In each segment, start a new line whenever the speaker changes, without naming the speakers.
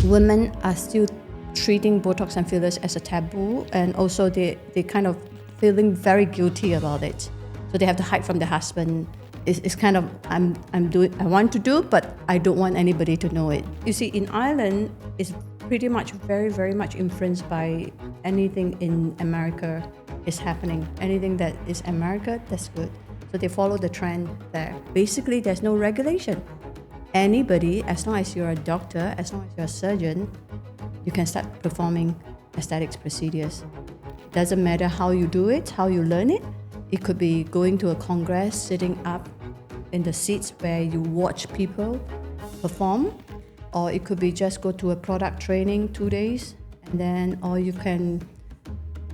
women are still treating Botox and fillers as a taboo, and also they kind of feeling very guilty about it. So they have to hide from their husband. It's kind of I want to do, but I don't want anybody to know it. You see, in Ireland, it's pretty much very much influenced by anything in America is happening. Anything that is America, that's good. So they follow the trend there. Basically, there's no regulation. Anybody, as long as you're a doctor, as long as you're a surgeon, you can start performing aesthetics procedures. Doesn't matter how you do it, how you learn it. It could be going to a congress, sitting up in the seats where you watch people perform, or it could be just go to a product training 2 days, and then, or you can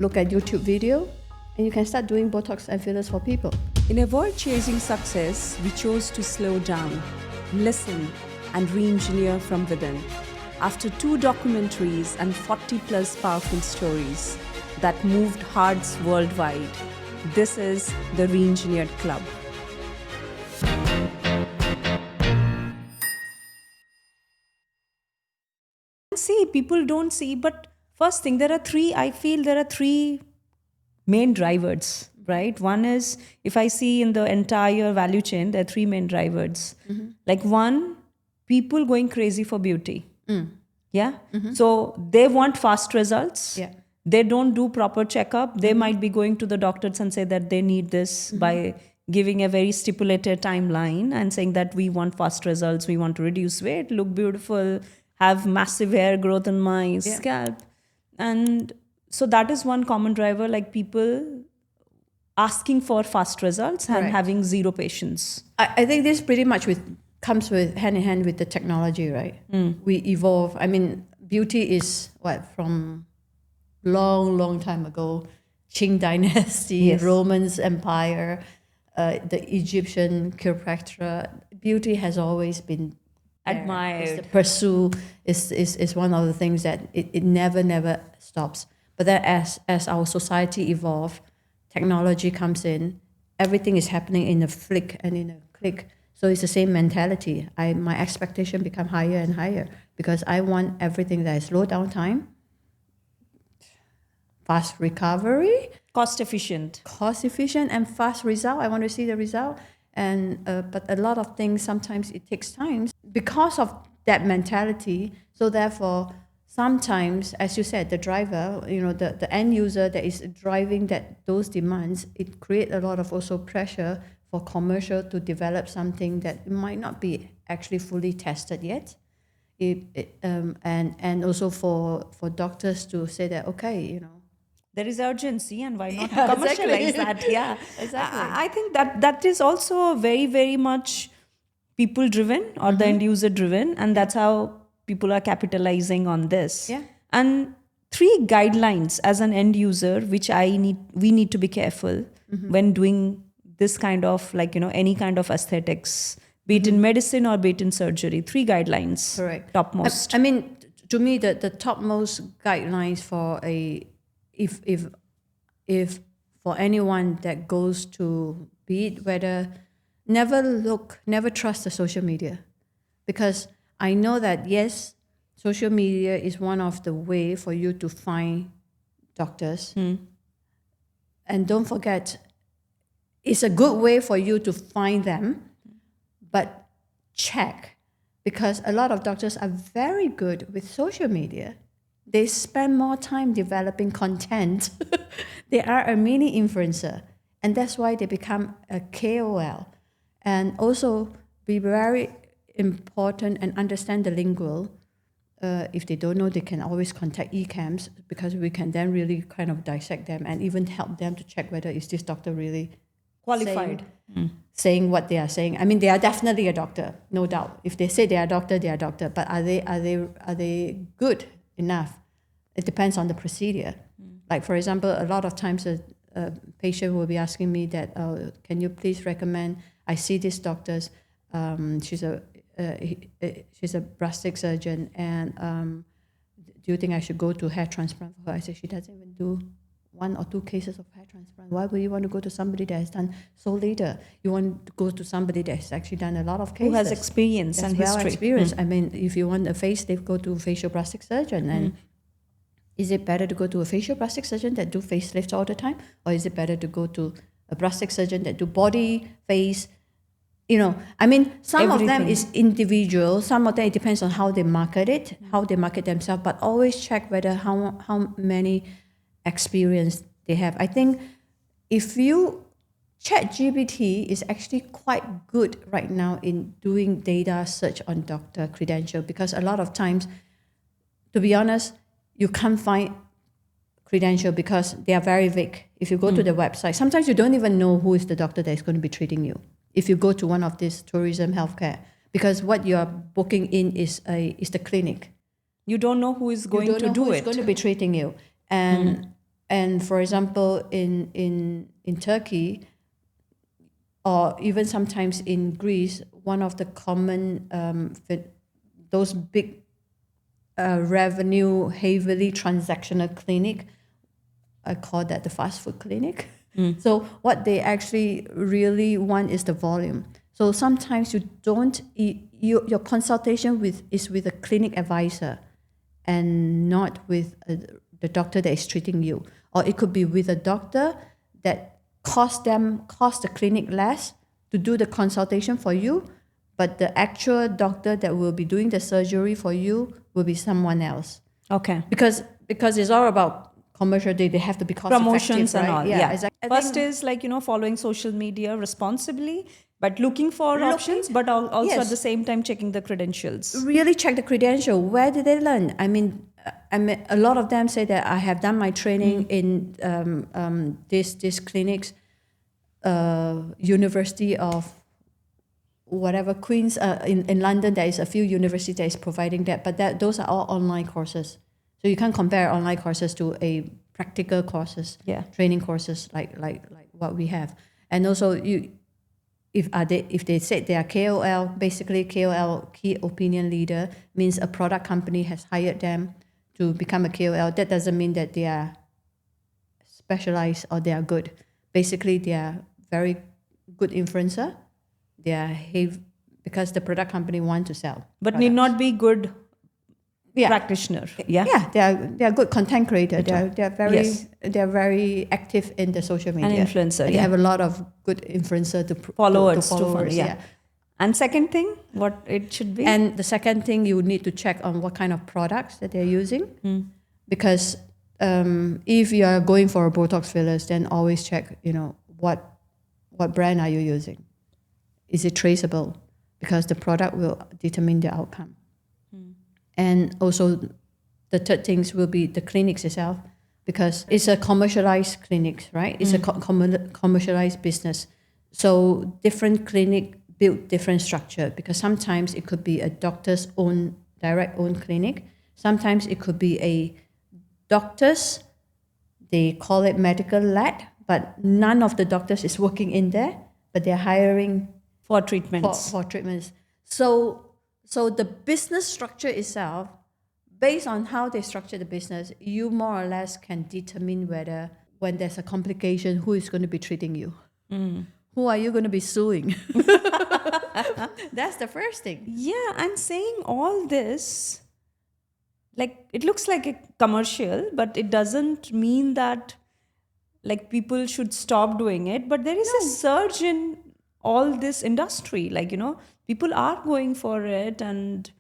look at YouTube video, and you can start doing Botox and fillers for people.
In a world chasing success, we chose to slow down, listen, and re-engineer from within. After 2 documentaries and 40 plus powerful stories that moved hearts worldwide, this is the Re-Engineered Club. See, people don't see, but first thing, I feel there are three main drivers, right? One is, if I see in the entire value chain, there are 3 main drivers. Like one, people going crazy for beauty. Yeah. So they want fast results.
Yeah.
They don't do proper checkup. They might be going to the doctors and say that they need this by giving a very stipulated timeline and saying that we want fast results, we want to reduce weight, look beautiful, have massive hair growth on my scalp. And so that is one common driver, like people asking for fast results and having zero patience.
I think this pretty much comes with hand in hand with the technology, right? We evolve. I mean, beauty is from long time ago, Qing dynasty, Romans Empire, the Egyptian Cleopatra. Beauty has always been
admired.
The pursuit is one of the things that it never stops. But then as our society evolves, technology comes in, everything is happening in a flick and in a click. So it's the same mentality. My expectation become higher and higher because I want everything that is low downtime, fast recovery,
Cost efficient,
and fast result. I want to see the result. And but a lot of things, sometimes it takes time because of that mentality. So therefore, sometimes, as you said, the driver, the end user that is driving those demands, it creates a lot of also pressure for commercial to develop something that might not be actually fully tested yet. And also for doctors to say that, okay,
there is urgency and why not commercialize that? Yeah,
exactly.
I think that is also very much people driven or the end user driven, and that's how people are capitalizing on this.
Yeah.
And 3 guidelines as an end user, which we need to be careful when doing this kind of any kind of aesthetics, be it in medicine or be it in surgery. 3 guidelines.
Correct.
Topmost.
I mean, to me, the topmost guidelines for if for anyone that goes to be it whether never trust the social media, because I know that yes, social media is one of the way for you to find doctors, and don't forget, it's a good way for you to find them, but check, because a lot of doctors are very good with social media. They spend more time developing content. They are a mini influencer, and that's why they become a KOL. And also be very important and understand the lingual. If they don't know, they can always contact eCams, because we can then really kind of dissect them and even help them to check whether is this doctor really
Qualified.
saying what they are saying. I mean, they are definitely a doctor, no doubt. If they say they are a doctor, they are a doctor. But are they good enough? It depends on the procedure. Like, for example, a lot of times a patient will be asking me that, can you please recommend, I see this doctor's, she's a plastic surgeon, and do you think I should go to hair transplant for her? I said, she doesn't even do 1 or 2 cases of hair transplant. Why would you want to go to somebody that has done so little? You want to go to somebody that has actually done a lot of cases.
Who has experience
that's
and
well
history.
experienced. I mean, if you want a facelift, go to a facial plastic surgeon. And is it better to go to a facial plastic surgeon that do facelifts all the time? Or is it better to go to a plastic surgeon that do body, face, I mean, some of them is individual. Some of them, it depends on how they market it, how they market themselves. But always check whether how many experience they have. I think if you ChatGPT is actually quite good right now in doing data search on doctor credential, because a lot of times, to be honest, you can't find credential because they are very vague. If you go to the website, sometimes you don't even know who is the doctor that is going to be treating you. If you go to one of these tourism healthcare, because what you are booking in is the clinic.
You don't know who is going to do it.
You don't know who is going to be treating you. And for example, in Turkey, or even sometimes in Greece, one of the common those big revenue heavily transactional clinic, I call that the fast food clinic. So what they actually really want is the volume. So sometimes you don't, your consultation is with a clinic advisor and not with the doctor that is treating you. Or it could be with a doctor that cost the clinic less to do the consultation for you, but the actual doctor that will be doing the surgery for you will be someone else.
Okay.
Because it's all about commercial, they have to be cost
Promotions
effective, right?
and all. Yeah.
Exactly.
First is following social media responsibly, but looking for options, but also at the same time checking the credentials.
Really check the credential. Where did they learn? I mean, a lot of them say that I have done my training in these clinics, University of whatever, Queen's, in London. There is a few universities that is providing that, but those are all online courses. So you can't compare online courses to a practical courses, training courses like what we have. And also, if they said they are KOL, basically KOL, key opinion leader, means a product company has hired them to become a KOL. That doesn't mean that they are specialized or they are good. Basically, they are very good influencer. They are because the product company want to sell.
But products. Need not be good practitioner.
They are good content creator. They are very active in the social media.
An influencer.
They have a lot of good influencer followers.
And second thing, what it should be.
And the second thing, you need to check on what kind of products that they're using, because if you are going for a Botox fillers, then always check. What brand are you using? Is it traceable? Because the product will determine the outcome. And also, the third things will be the clinics itself, because it's a commercialized clinic, right? It's a commercialized business. So different clinic build different structure, because sometimes it could be a doctor's own direct own clinic. Sometimes it could be a doctor's, they call it medical lab, but none of the doctors is working in there, but they're hiring
for treatments.
For treatments. So the business structure itself, based on how they structure the business, you more or less can determine whether when there's a complication, who is going to be treating you? Who are you going to be suing? That's the first thing.
Yeah, I'm saying all this, it looks like a commercial, but it doesn't mean that people should stop doing it. But there is a surge in all this industry, people are going for it, and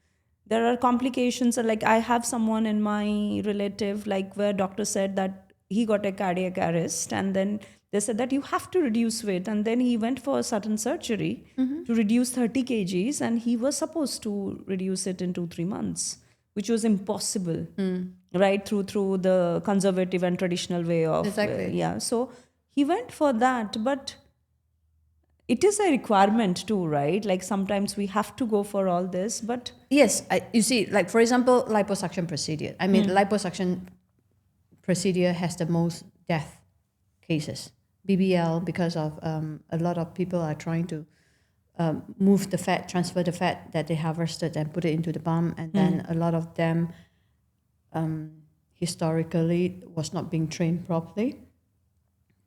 there are complications. I have someone in my relative, where doctor said that he got a cardiac arrest, and then they said that you have to reduce weight, and then he went for a certain surgery to reduce 30 kgs, and he was supposed to reduce it in 2-3 months, which was impossible, right? Through the conservative and traditional way of so he went for that, but it is a requirement too, right? Sometimes we have to go for all this, but...
Yes, you see, for example, liposuction procedure. I mean, liposuction procedure has the most death cases. BBL, because of a lot of people are trying to move the fat, transfer the fat that they harvested and put it into the bum, and then a lot of them historically was not being trained properly.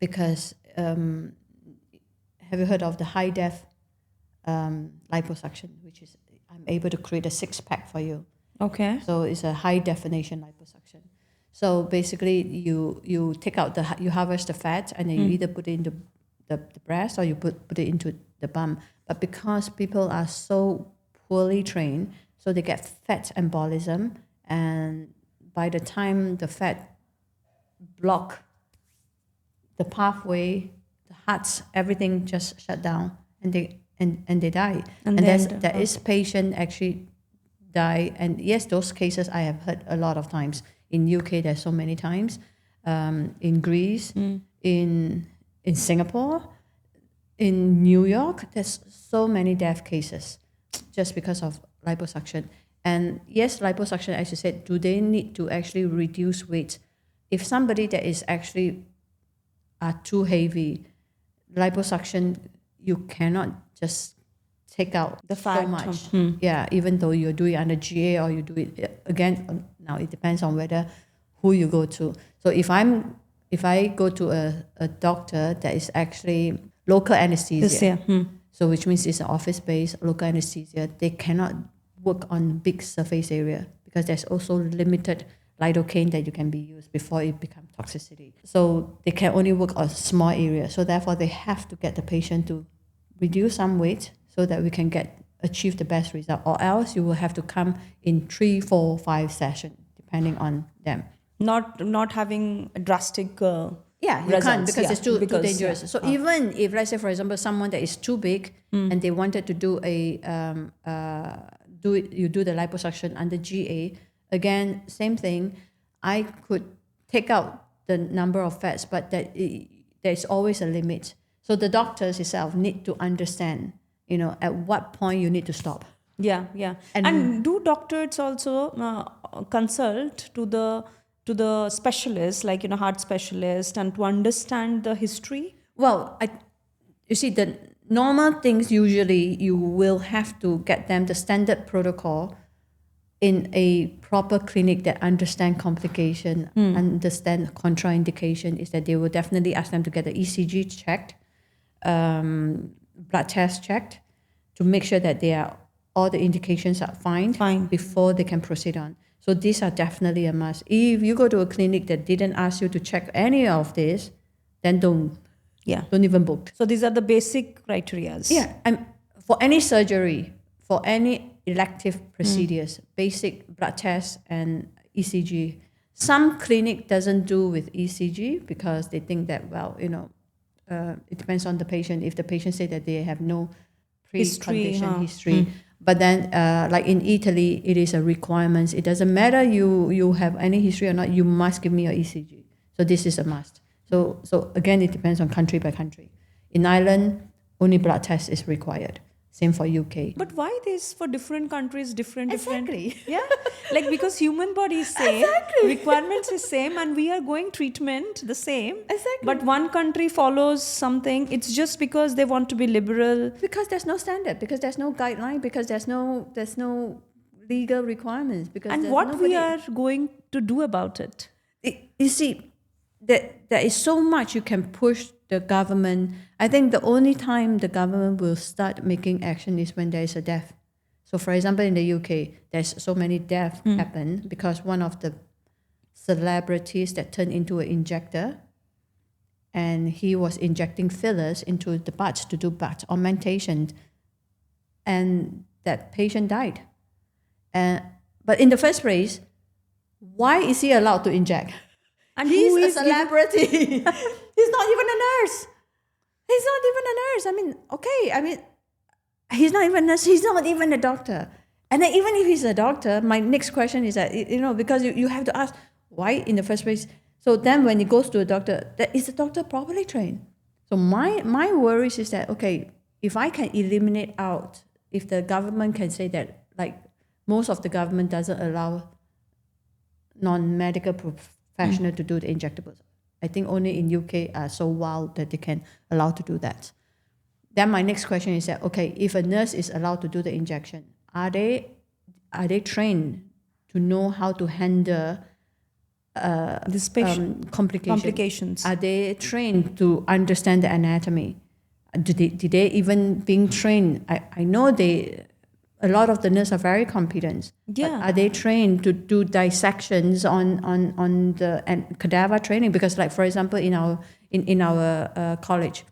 because have you heard of the high def liposuction, which is I'm able to create a 6-pack for you.
Okay.
So it's a high definition liposuction. So basically, you take out you harvest the fat, and then you either put it into the breast or you put it into the bum. But because people are so poorly trained, so they get fat embolism, and by the time the fat block the pathway, the hearts, everything just shut down, and they die. And there is patient actually die. And yes, those cases I have heard a lot of times. In UK, there's so many times. In Greece, in Singapore, in New York, there's so many death cases just because of liposuction. And yes, liposuction, as you said, do they need to actually reduce weight? If somebody that is actually are too heavy, liposuction, you cannot just take out
the fat
so much. Yeah, even though you're doing under GA or you do it again. Now it depends on who you go to. So if I go to a doctor that is actually local anesthesia, so which means it's an office-based local anesthesia, they cannot work on big surface area because there's also limited lidocaine that you can be used before it becomes toxicity. So they can only work on small area. So therefore they have to get the patient to reduce some weight so that we can achieve the best result, or else you will have to come in 3, 4, 5 sessions, depending on them.
Not having a drastic
yeah, you
results.
can't because it's too dangerous.
Yeah.
So even if, let's say, for example, someone that is too big and they wanted to do you do the liposuction under GA, again, same thing. I could take out the number of fats, but there's always a limit. So the doctors itself need to understand, at what point you need to stop.
Yeah. And do doctors also consult to the specialist, like heart specialist, and to understand the history?
Well, you see, the normal things usually you will have to get them the standard protocol in a proper clinic that understand complication, understand contraindication, is that they will definitely ask them to get the ECG checked, blood test checked, to make sure that all the indications are fine before they can proceed on. So these are definitely a must. If you go to a clinic that didn't ask you to check any of this, then don't even book.
So these are the basic criteria.
Yeah, and for any surgery, for any elective procedures, basic blood tests and ECG. Some clinic doesn't do with ECG because they think that, it depends on the patient. If the patient say that they have no pre-condition history. But then, like in Italy, it is a requirement. It doesn't matter you have any history or not, you must give me your ECG. So this is a must. So again, it depends on country by country. In Ireland, only blood test is required. Same for UK.
But why this for different countries, different?
Exactly.
Yeah, like because human body is same, requirements is same, and we are going treatment the same.
Exactly.
But one country follows something. It's just because they want to be liberal.
Because there's no standard. Because there's no guideline. Because there's no legal requirements. Because
and what we are going to do about it?
You see, there is so much you can push the government. I think the only time the government will start making action is when there is a death. So for example, in the UK, there's so many deaths happen because one of the celebrities that turned into an injector, and he was injecting fillers into the butt to do butt augmentation, and that patient died. But in the first place, why is he allowed to inject?
And
he's
who
a
is
celebrity. He's not even a nurse. He's not even a nurse. He's not even a nurse. He's not even a doctor. And then even if he's a doctor, my next question is that, because you have to ask, why in the first place? So then when he goes to a doctor, is the doctor properly trained? So my worries is that, okay, if I can eliminate out, if the government can say that, like most of the government doesn't allow non-medical professional to do the injectables. I think only in UK are so wild that they can allow to do that. Then my next question is that, okay, if a nurse is allowed to do the injection, are they trained to know how to handle
This patient complications.
Are they trained to understand the anatomy? Did they even being trained? I know a lot of the nurses are very competent.
Yeah.
But are they trained to do dissections on the cadaver training? Because, like, for example, in our college,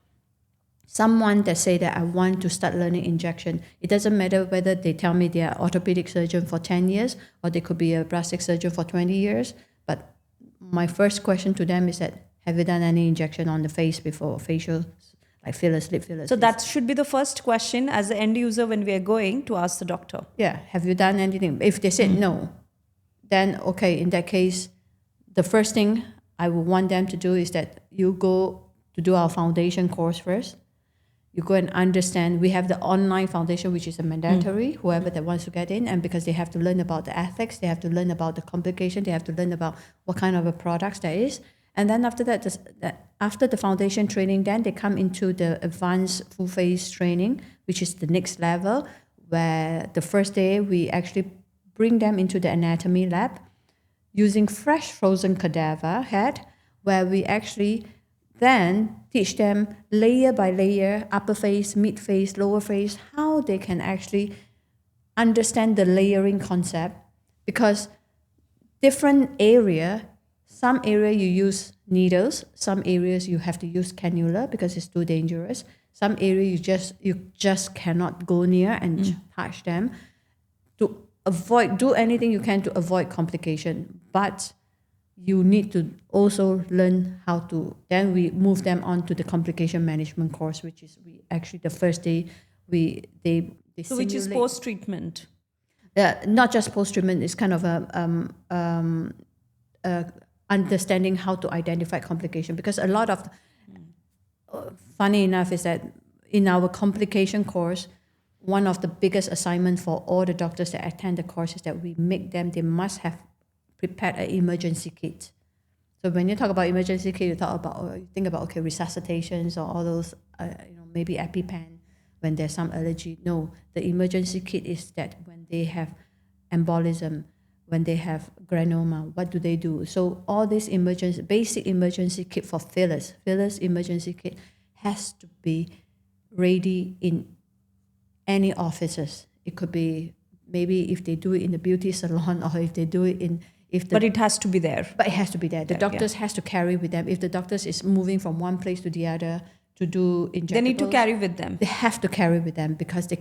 someone that say that I want to start learning injection, it doesn't matter whether they tell me they are orthopedic surgeon for 10 years or they could be a plastic surgeon for 20 years. But my first question to them is that, have you done any injection on the face before, facial, like fillers, lip fillers?
So that should be the first question as an end user when we are going to ask the doctor.
Yeah, have you done anything? If they said no, then okay, in that case, the first thing I would want them to do is that you go to do our foundation course first. You go and understand. We have the online foundation, which is a mandatory, whoever that wants to get in, and because they have to learn about the ethics, they have to learn about the complication, they have to learn about what kind of a products there is. And then after that, after the foundation training, then they come into the advanced full face training, which is the next level, where the first day we actually bring them into the anatomy lab using fresh frozen cadaver head, where we actually then teach them layer by layer, upper face, mid face, lower face, how they can actually understand the layering concept. Because different area, some area you use needles, some areas you have to use cannula because it's too dangerous. Some area you just cannot go near and touch them. To avoid, do anything you can to avoid complication. But you need to also learn how to, then we move them on to the complication management course, which is the first day they
So which is post-treatment?
Not just post-treatment, it's kind of understanding how to identify complication. Because a lot of, funny enough, is that in our complication course, one of the biggest assignments for all the doctors that attend the course is that we make them, they must have prepared an emergency kit. So when you talk about emergency kit, you talk about, or you think about, okay, resuscitations or all those, maybe EpiPen when there's some allergy. No, the emergency kit is that when they have embolism, when they have granuloma, what do they do? So all this basic emergency kit for fillers emergency kit has to be ready in any offices. It could be maybe if they do it in the beauty salon or if they do it in,
but it has to be there.
But it has to be there. The doctors has to carry with them. If the doctors is moving from one place to the other to do injectables,
they need to carry with them.
They have to carry with them because they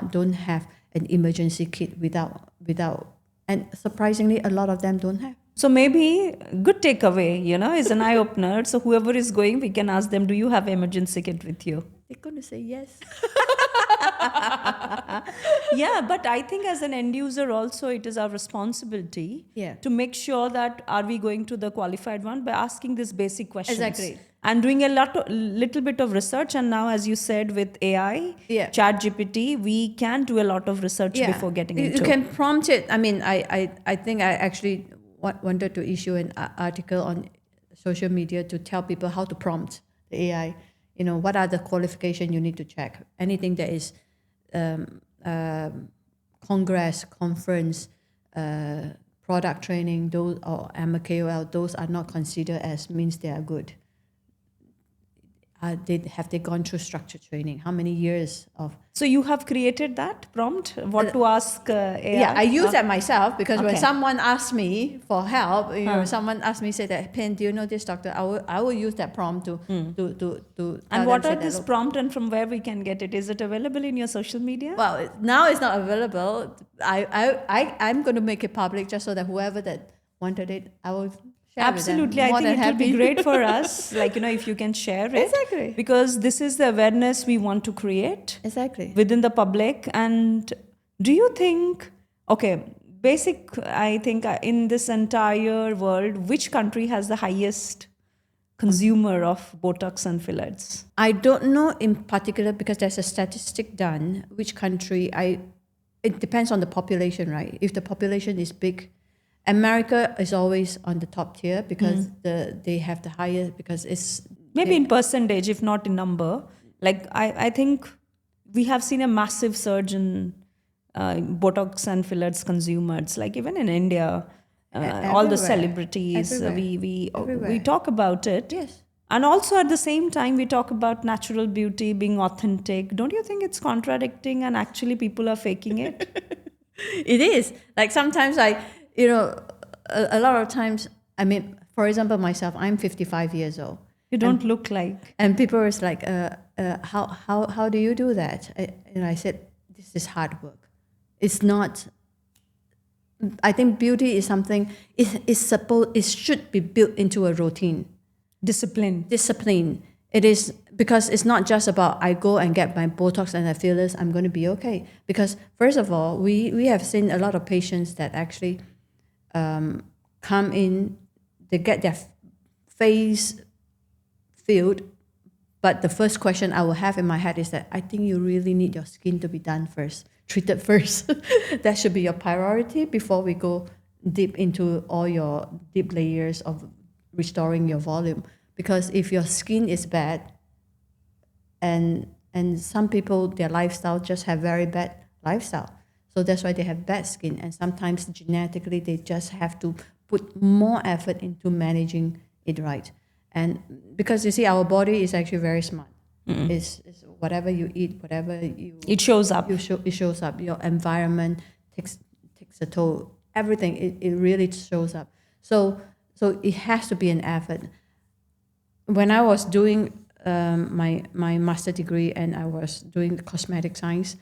don't have an emergency kit without, and surprisingly, a lot of them don't have.
So maybe good takeaway, is an eye opener. So whoever is going, we can ask them, do you have emergency kit with you?
They're going to say yes.
Yeah, but I think as an end user also, it is our responsibility to make sure that are we going to the qualified one by asking these basic questions.
Exactly.
And doing a little bit of research. And now, as you said, with AI, ChatGPT, we can do a lot of research before getting into it.
You can prompt it. I mean, I think I actually wanted to issue an article on social media to tell people how to prompt the AI. What are the qualifications you need to check? Anything that is congress, conference, product training, those, or I'm a KOL, those are not considered as means they are good. Have they gone through structured training? How many years of?
So you have created that prompt? What to ask AI?
Yeah, I use that myself because when someone asks me for help, someone asks me, say that, Pin, do you know this doctor? I will use that prompt to
And what are this prompt and from where we can get it? Is it available in your social media?
Well, now it's not available. I'm going to make it public just so that whoever that wanted it, I will.
Absolutely. I think it will be great for us, if you can share it.
Exactly.
Because this is the awareness we want to create.
Exactly.
Within the public. And do you think, I think in this entire world, which country has the highest consumer of Botox and fillers?
I don't know in particular because there's a statistic done, which country, it depends on the population, right? If the population is big, America is always on the top tier because they have the highest, because it's
maybe in percentage, if not in number. I think we have seen a massive surge in Botox and fillers consumers. Even in India, all the
Everywhere.
celebrities.
Everywhere.
We talk about it.
Yes.
And also at the same time, we talk about natural beauty being authentic. Don't you think it's contradicting and actually people are faking it?
It is. Like sometimes a lot of times, I mean, for example, myself, I'm 55 years old.
You don't look like.
And people are like, how do you do that? I said, this is hard work. It's not, I think beauty is something, it should be built into a routine.
Discipline.
It is, because it's not just about I go and get my Botox and I feel this, I'm going to be okay. Because first of all, we have seen a lot of patients that actually come in, they get their face filled, but the first question I will have in my head is that I think you really need your skin to be done first, treated first. That should be your priority before we go deep into all your deep layers of restoring your volume. Because if your skin is bad, and some people, their lifestyle just have very bad lifestyle, so that's why they have bad skin. And sometimes genetically they just have to put more effort into managing it right. And because you see, our body is actually very smart. It's whatever you eat, whatever you,
It shows up.
it shows up. Your environment takes a toll. Everything, it really shows up. So it has to be an effort. When I was doing my master degree and I was doing cosmetic science,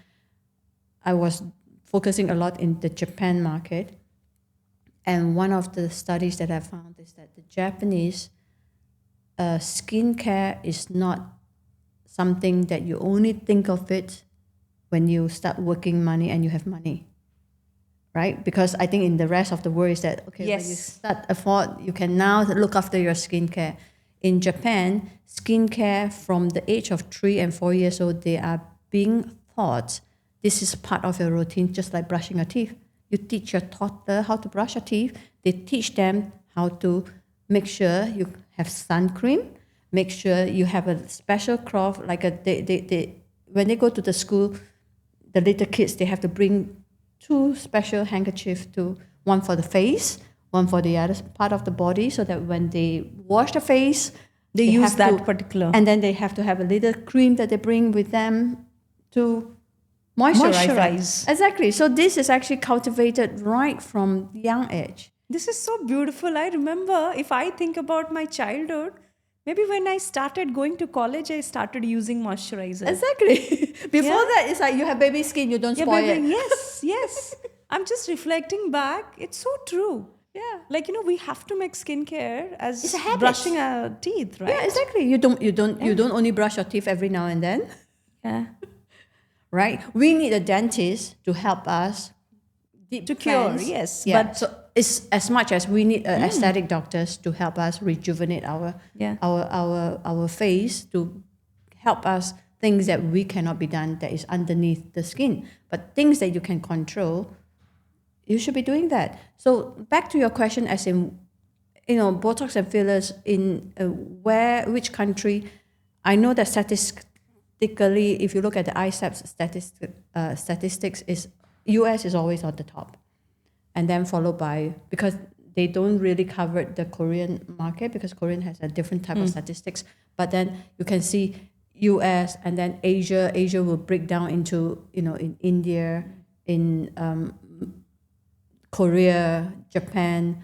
I was focusing a lot in the Japan market. And one of the studies that I found is that the Japanese skincare is not something that you only think of it when you start working money and you have money, right? Because I think in the rest of the world is that, okay,
Yes.
when you start afford, you can now look after your skincare. In Japan, skincare from the age of 3 and 4 years old, they are being taught this is part of your routine, just like brushing your teeth. You teach your toddler how to brush your teeth. They teach them how to make sure you have sun cream, make sure you have a special cloth, like when they go to the school, the little kids, they have to bring 2 special handkerchiefs, one for the face, one for the other part of the body, so that when they wash the face,
They use
have
that
to-
particular.
and then they have to have a little cream that they bring with them to moisturize.
Moisturize.
Exactly. So this is actually cultivated right from young age.
This is so beautiful. I remember, if I think about my childhood, maybe when I started going to college, I started using moisturizer.
Exactly. Before that, it's like you have baby skin, you don't
Yeah,
spoil
baby,
it.
yes. I'm just reflecting back. It's so true.
Yeah.
Like, we have to make skincare as
It's a habit.
brushing our teeth, right?
Yeah, exactly. You don't only brush your teeth every now and then,
Yeah.
right? We need a dentist to help us deep
To cure,
cleanse.
yes,
Yeah.
but-
So it's as much as we need aesthetic doctors to help us rejuvenate
Yeah.
our face, to help us things that we cannot be done that is underneath the skin. But things that you can control, you should be doing that. So back to your question, as in, Botox and fillers in which country? I know that statistically, if you look at the ISAPS statistics, is US is always on the top, and then followed by, because they don't really cover the Korean market, because Korean has a different type of statistics. But then you can see US, and then Asia. Asia will break down into in India, in Korea, Japan.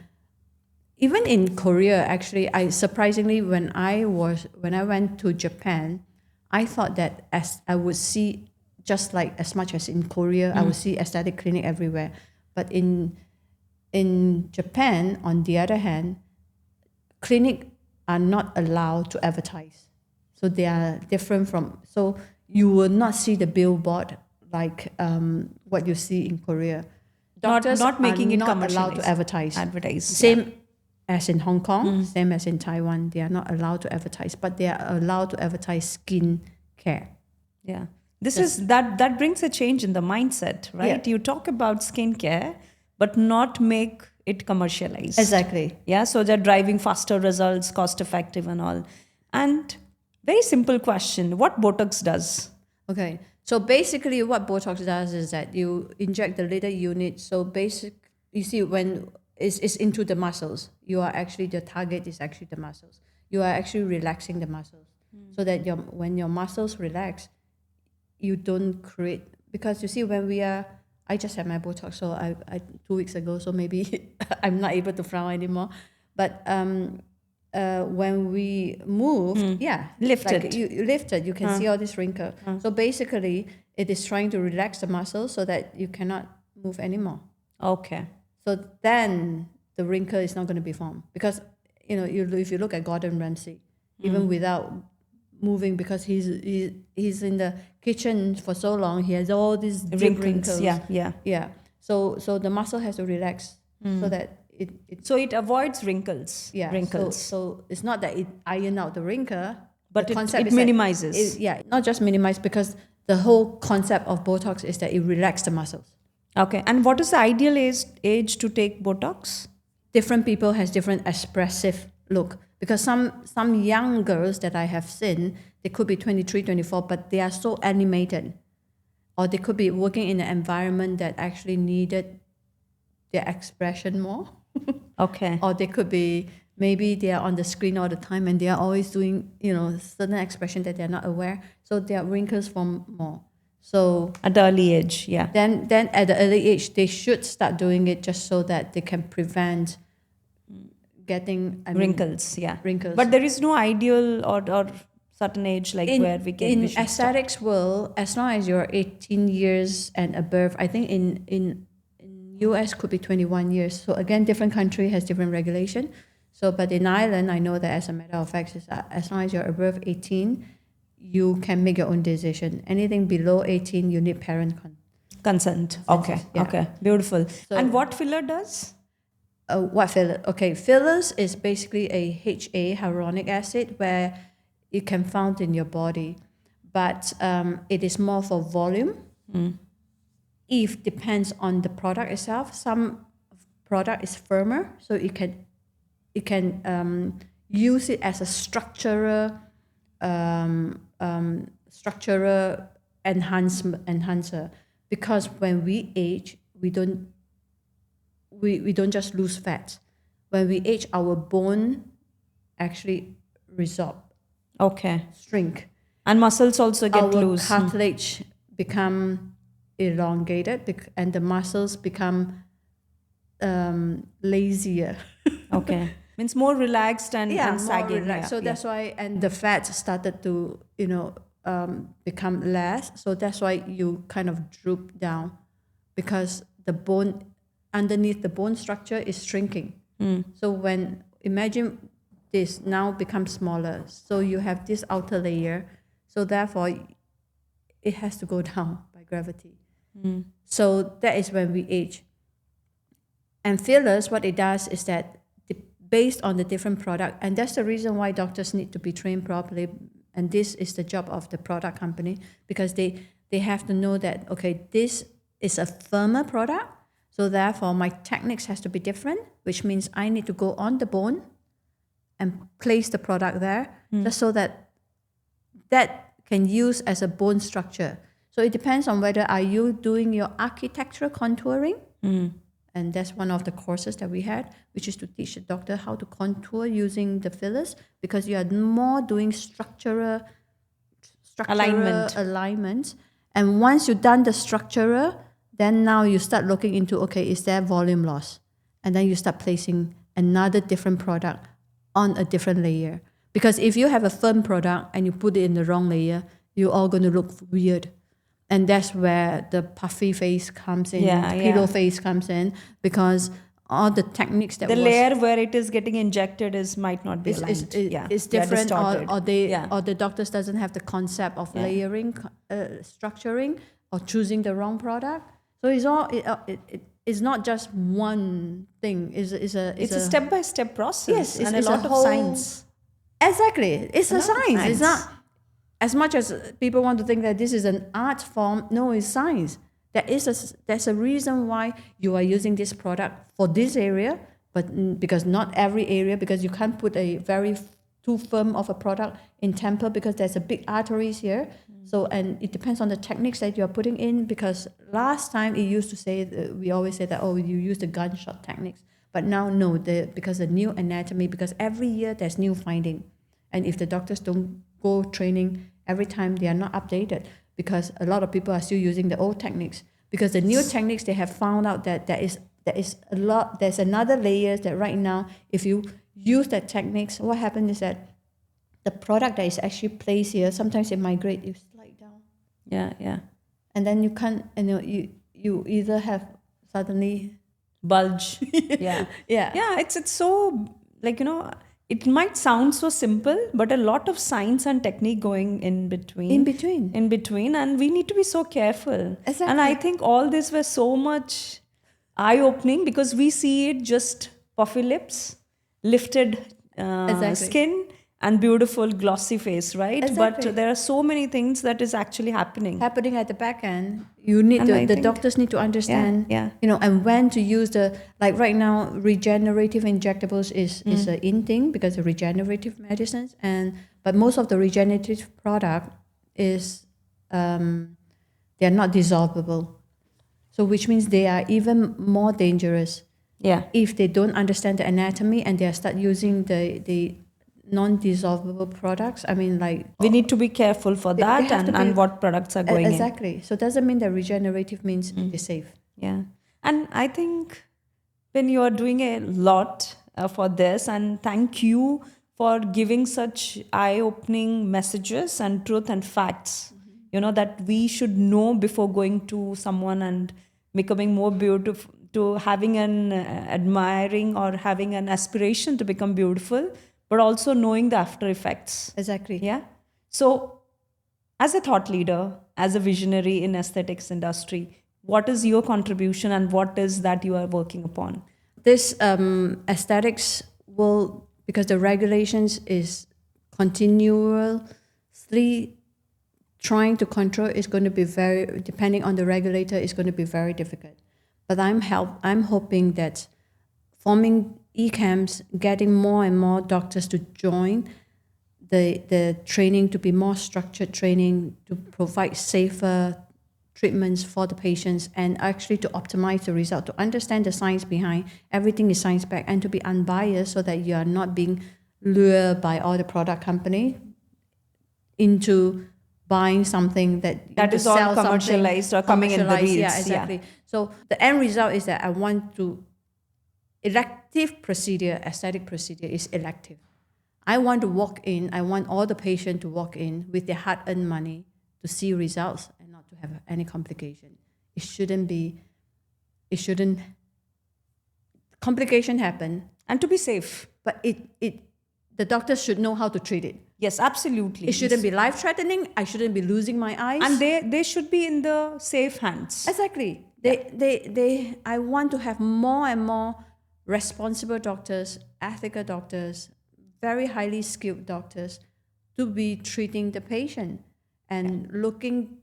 Even in Korea, actually, surprisingly, when I went to Japan, I thought that as I would see, just like as much as in Korea, I would see aesthetic clinic everywhere. But in Japan, on the other hand, clinic are not allowed to advertise. So they are different from. So you will not see the billboard like what you see in Korea. Doctors
not making
are
it
not allowed to
commercialized.
advertise.
Advertise,
Same as in Hong Kong, same as in Taiwan. They are not allowed to advertise, but they are allowed to advertise skin care.
Yeah. This is that brings a change in the mindset, right?
Yeah.
You talk about skincare, but not make it commercialized.
Exactly.
Yeah. So they're driving faster results, cost effective and all. And very simple question. What Botox does?
Okay. So basically what Botox does is that you inject the little unit. So you see when is into the muscles. You are actually, the target is actually the muscles. You are actually relaxing the muscles so that when your muscles relax, you don't create, because you see I just had my Botox, so I 2 weeks ago, so maybe I'm not able to frown anymore. But when we moved,
Lifted.
like you lifted, you can see all this wrinkle. So basically, it is trying to relax the muscles so that you cannot move anymore.
Okay.
So then the wrinkle is not going to be formed, because if you look at Gordon Ramsay, even without moving, because he's in the kitchen for so long, he has all these deep wrinkles. Yeah. So the muscle has to relax so that
so it avoids wrinkles.
Yeah.
Wrinkles.
So it's not that it iron out the wrinkle,
but
the concept
it
is that
minimizes.
not just minimize, because the whole concept of Botox is that it relaxes the muscles.
Okay. And what is the ideal age to take Botox?
Different people has different expressive look, because some young girls that I have seen, they could be 23, 24, but they are so animated, or they could be working in an environment that actually needed their expression more.
Okay.
Or they could be, maybe they are on the screen all the time and they are always doing certain expression that they're not aware, so their wrinkles form more. So
at the early age, yeah.
Then at the early age, they should start doing it just so that they can prevent getting
wrinkles. Yeah,
wrinkles.
But there is no ideal or certain age where we can.
In aesthetics world, as long as you're 18 years and above, I think in US could be 21 years. So again, different country has different regulation. So, but in Ireland, I know that as a matter of fact, as long as you're above 18, you can make your own decision. Anything below 18, you need parent
consent. Okay.
Yeah.
Okay. Beautiful. So, and what filler does?
What filler? Okay, fillers is basically a HA, hyaluronic acid, where you can found in your body, but it is more for volume. If depends on the product itself. Some product is firmer, so you can use it as a structural enhancer, because when we age, we don't just lose fat. When we age, our bone actually resorb.
Okay.
Shrink.
And muscles also get loose.
Our cartilage become elongated, and the muscles become lazier.
Okay. Means more relaxed and sagging.
More relaxed. So that's why, and the fat started to become less. So that's why you kind of droop down, because the bone underneath the bone structure is shrinking. So when, imagine this now becomes smaller, so you have this outer layer, so therefore it has to go down by gravity. So that is when we age. And fillers, what it does is that based on the different product, and that's the reason why doctors need to be trained properly, and this is the job of the product company, because they have to know that, okay, this is a firmer product, so therefore my techniques has to be different, which means I need to go on the bone and place the product there, just so that can use as a bone structure. So it depends on whether are you doing your architectural contouring, and that's one of the courses that we had, which is to teach the doctor how to contour using the fillers, because you are more doing structural alignment. And once you've done the structural, then now you start looking into, okay, is there volume loss? And then you start placing another different product on a different layer. Because if you have a firm product and you put it in the wrong layer, you're all going to look weird. And that's where the puffy face comes in, pillow face comes in, because all the techniques that
the layer where it is getting injected might not be aligned.
It's different, or the doctors doesn't have the concept of layering, structuring, or choosing the wrong product. So it's all it's not just one thing. It's a
step-by-step process.
Yes,
and
it's
a lot of science.
Exactly, it's a science. It's not, as much as people want to think that this is an art form. No, it's science. There's a reason why you are using this product for this area, but because not every area, because you can't put a very too firm of a product in temple, because there's a big arteries here. So, and it depends on the techniques that you're putting in, because last time it used to say, we always say that, oh, you use the gunshot techniques. But now, no, because the new anatomy, because every year there's new finding. And if the doctors don't go training every time, they are not updated, because a lot of people are still using the old techniques. Because the new techniques, they have found out that there's a lot, there's another layers that right now, if you use that techniques, what happens is that the product that is actually placed here, sometimes it migrate, you slide down.
Yeah.
And then you can't, you either have suddenly
Bulge. Yeah.
Yeah.
It's so, like, it might sound so simple, but a lot of science and technique going in between. In between. And we need to be so careful.
Exactly.
And I think all this was so much eye-opening, because we see it just puffy lips, lifted
Exactly.
skin, and beautiful glossy face, right?
Exactly.
But there are so many things that is actually happening
at the back end. You need
And I
the
think-
doctors need to understand,
Yeah.
And when to use like right now, regenerative injectables is an in thing, because of regenerative medicines, but most of the regenerative product is they are not dissolvable, so which means they are even more dangerous.
Yeah.
If they don't understand the anatomy and they start using the non-dissolvable products, I mean, like,
We need to be careful for
They
that,
have to be-
and what products are going in.
exactly. So it doesn't mean that regenerative means it's safe.
Yeah. And I think when you are doing a lot for this, and thank you for giving such eye-opening messages and truth and facts, that we should know before going to someone and becoming more beautiful, to having an admiring or having an aspiration to become beautiful, but also knowing the after effects.
Exactly.
Yeah. So, as a thought leader, as a visionary in aesthetics industry, what is your contribution, and what is that you are working upon?
This aesthetics will, because the regulations is continuously trying to control, is going to be very, depending on the regulator, is going to be very difficult. But I'm hoping that forming e-camps, getting more and more doctors to join the training, to be more structured training, to provide safer treatments for the patients, and actually to optimize the result, to understand the science behind everything is science-backed, and to be unbiased, so that you are not being lured by all the product company into buying something that
is all commercialized or coming in the reels.
Yeah, exactly. So the end result is that I want to, elective procedure, aesthetic procedure is elective. I want to walk in, I want all the patients to walk in with their hard-earned money to see results and not to have any complication. Complication happen.
And to be safe.
But the doctors should know how to treat it.
Yes, absolutely.
It shouldn't be life-threatening. I shouldn't be losing my eyes.
And they should be in the safe hands.
Exactly. I want to have more and more responsible doctors, ethical doctors, very highly skilled doctors, to be treating the patient and looking,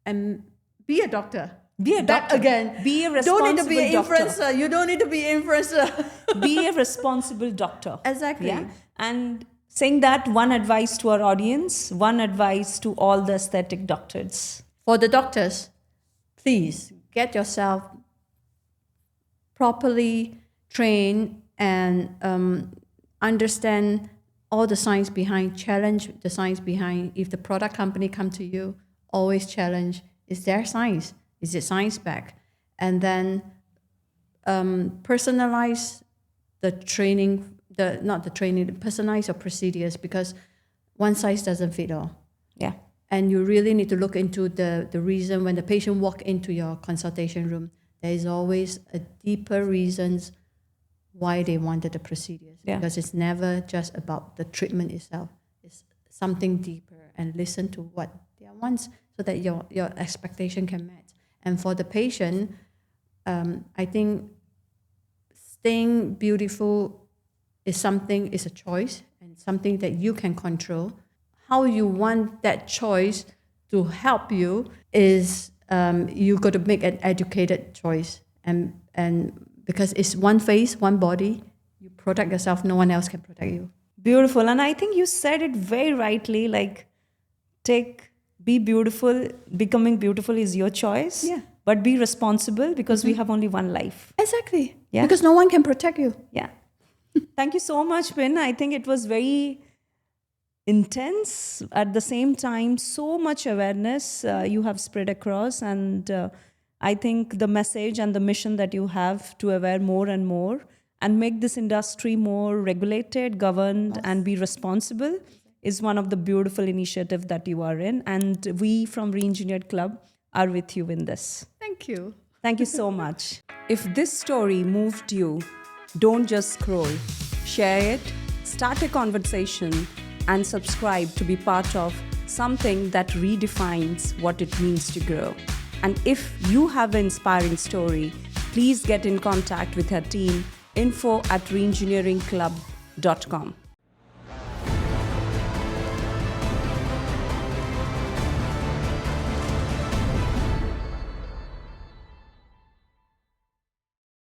and be a doctor.
Be a
Back
doctor.
again.
Be a responsible
Don't need to be an
doctor.
influencer. You don't need to be an influencer.
Be a responsible doctor.
Exactly.
Yeah. And saying that, one advice to our audience, one advice to all the aesthetic doctors.
For the doctors, please get yourself properly trained and understand all the science behind, challenge the science behind. If the product company come to you, always challenge, is there science? Is it science back? And then personalize the training, personalize your procedures, because one size doesn't fit all.
Yeah.
And you really need to look into the reason when the patient walk into your consultation room. There is always a deeper reasons why they wanted the procedures.
Yeah.
Because it's never just about the treatment itself. It's something deeper, and listen to what they want, so that your expectation can match. And for the patient, I think staying beautiful is a choice, and something that you can control. How you want that choice to help you is you got to make an educated choice, and because it's one face, one body, you protect yourself, no one else can protect you.
Beautiful. And I think you said it very rightly, like, be beautiful, becoming beautiful is your choice.
Yeah.
but be responsible because we have only one life.
Exactly.
Yeah.
Because no one can protect you.
Yeah. Thank you so much, Pin. I think it was very intense. At the same time, so much awareness you have spread across. And I think the message and the mission that you have to aware more and more and make this industry more regulated, governed, and be responsible is one of the beautiful initiatives that you are in. And we from Reengineered Club are with you in this.
Thank you.
Thank you so much. If this story moved you, don't just scroll. Share it, start a conversation, and subscribe to be part of something that redefines what it means to grow. And if you have an inspiring story, please get in contact with her team, info@reengineeringclub.com.